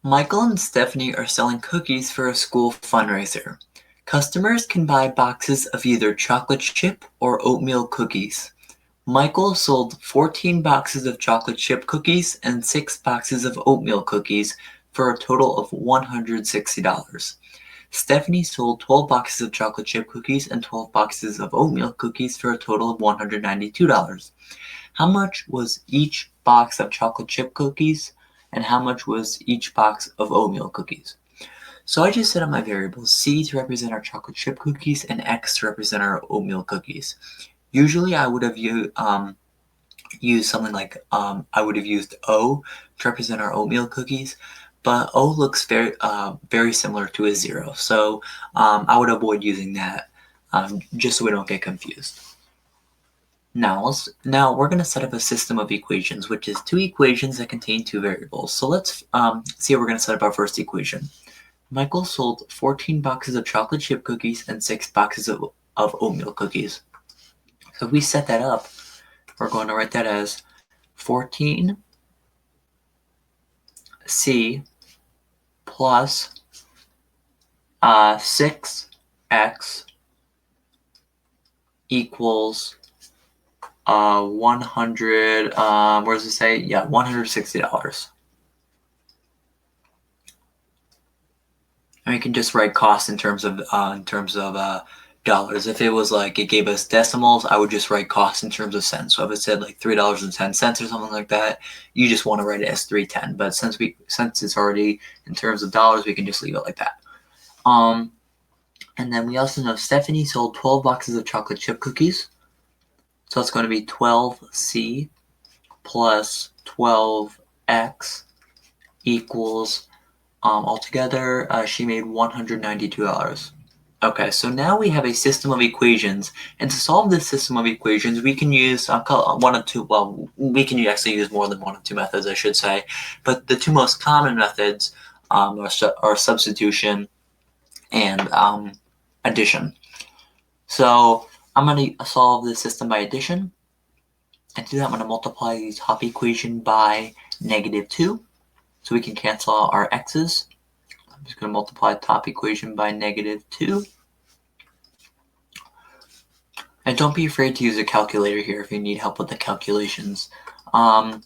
Michael and Stephanie are selling cookies for a school fundraiser. Customers can buy boxes of either chocolate chip or oatmeal cookies. Michael sold 14 boxes of chocolate chip cookies and 6 boxes of oatmeal cookies for a total of $160. Stephanie sold 12 boxes of chocolate chip cookies and 12 boxes of oatmeal cookies for a total of $192. How much was each box of chocolate chip cookies and how much was each box of oatmeal cookies? So I just set up my variables C to represent our chocolate chip cookies and X to represent our oatmeal cookies. Usually I would have used something like I would have used O to represent our oatmeal cookies, but O looks very similar to a 0, so I would avoid using that just so we don't get confused. Now we're going to set up a system of equations, which is two equations that contain two variables. So let's see how we're going to set up our first equation. Michael sold 14 boxes of chocolate chip cookies and 6 boxes of oatmeal cookies. So if we set that up, we're going to write that as 14C plus 6X equals 100, where does it say? Yeah, $160. And we can just write cost in terms of dollars. If it was like it gave us decimals, I would just write cost in terms of cents. So if it said like $3.10 or something like that, you just want to write it as $3.10. But since it's already in terms of dollars, we can just leave it like that. And then we also know Stephanie sold 12 boxes of chocolate chip cookies. So it's going to be 12C plus 12X equals, altogether, she made $192. Okay, so now we have a system of equations, and to solve this system of equations, we can use one of two, well, we can actually use more than one of two methods, I should say, but the two most common methods are substitution and addition. So I'm going to solve this system by addition. And to do that, I'm going to multiply the top equation by -2, so we can cancel out our x's. I'm just going to multiply the top equation by -2. And don't be afraid to use a calculator here if you need help with the calculations. -2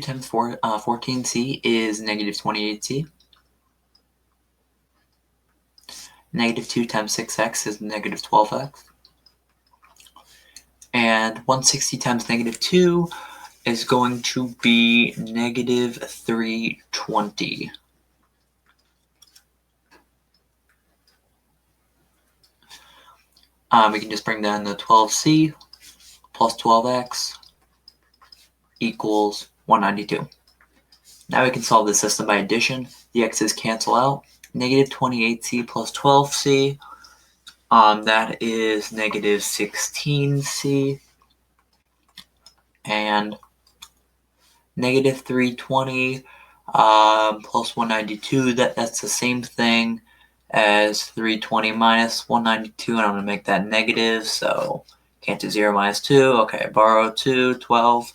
times 14c is -28c. -2 times 6x is -12x. And 160 times -2 is going to be -320. We can just bring down the 12c plus 12x equals 192. Now we can solve the system by addition. The x's cancel out. -28c plus 12c, that is -16c. And -320 plus 192, that's the same thing as 320 minus 192, and I'm going to make that negative, so can't do 0 minus 2. Okay, borrow 2, 12.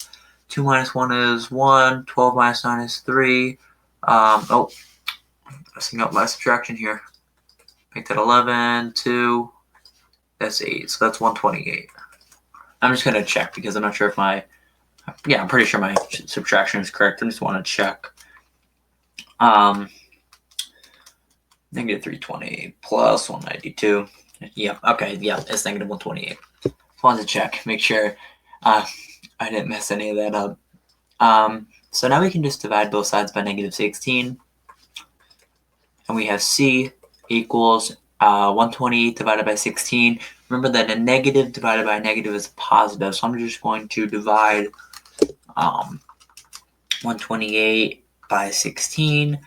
2 minus 1 is 1. 12 minus 9 is 3. Messing up my subtraction here. Make that 11, 2. That's 8, so that's 128. I'm just going to check because I'm not sure if I'm pretty sure my subtraction is correct. I just want to check. -320 plus 192. Yeah, okay, yeah, it's -128. Just wanted to check, make sure I didn't mess any of that up. So now we can just divide both sides by -16. And we have C equals 128 divided by 16. Remember that a negative divided by a negative is a positive, so I'm just going to divide 128 by 16.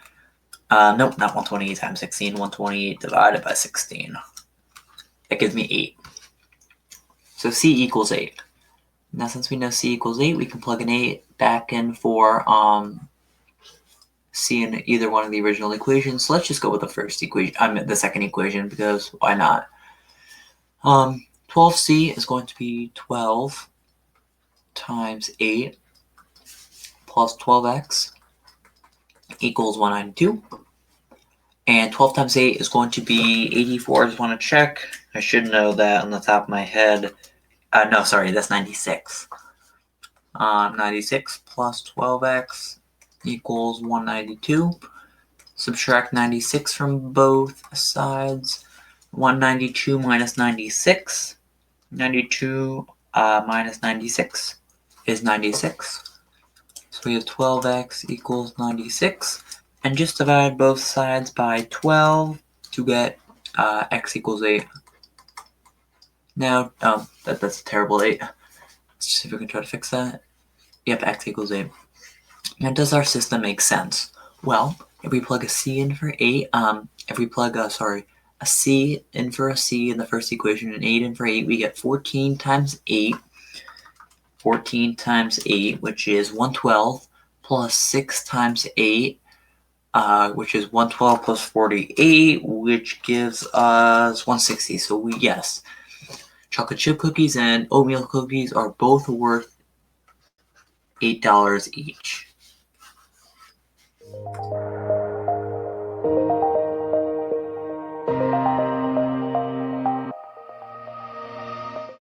Nope, not 128 times 16. 128 divided by 16. That gives me 8. So C equals 8. Now since we know C equals 8, we can plug an 8 back in for C in either one of the original equations. So let's just go with the first equation, the second equation, because why not? 12C is going to be 12 times 8 plus 12x equals 192. And 12 times 8 is going to be 84. I just want to check. I should know that on the top of my head. No, sorry, that's 96. 96 plus 12x equals 192. Subtract 96 from both sides. 192 minus 96. 92 minus 96 is 96. So we have 12x equals 96. And just divide both sides by 12 to get x equals 8. Now, that's a terrible 8. Let's see if we can try to fix that. Yep, x equals 8. Now, does our system make sense? Well, if we plug a c in for 8, if we plug a c in for a c in the first equation and 8 in for 8, we get 14 times 8. 14 times 8, which is 112, plus 6 times 8, which is 112 plus 48, which gives us 160. So yes, chocolate chip cookies and oatmeal cookies are both worth $8 each.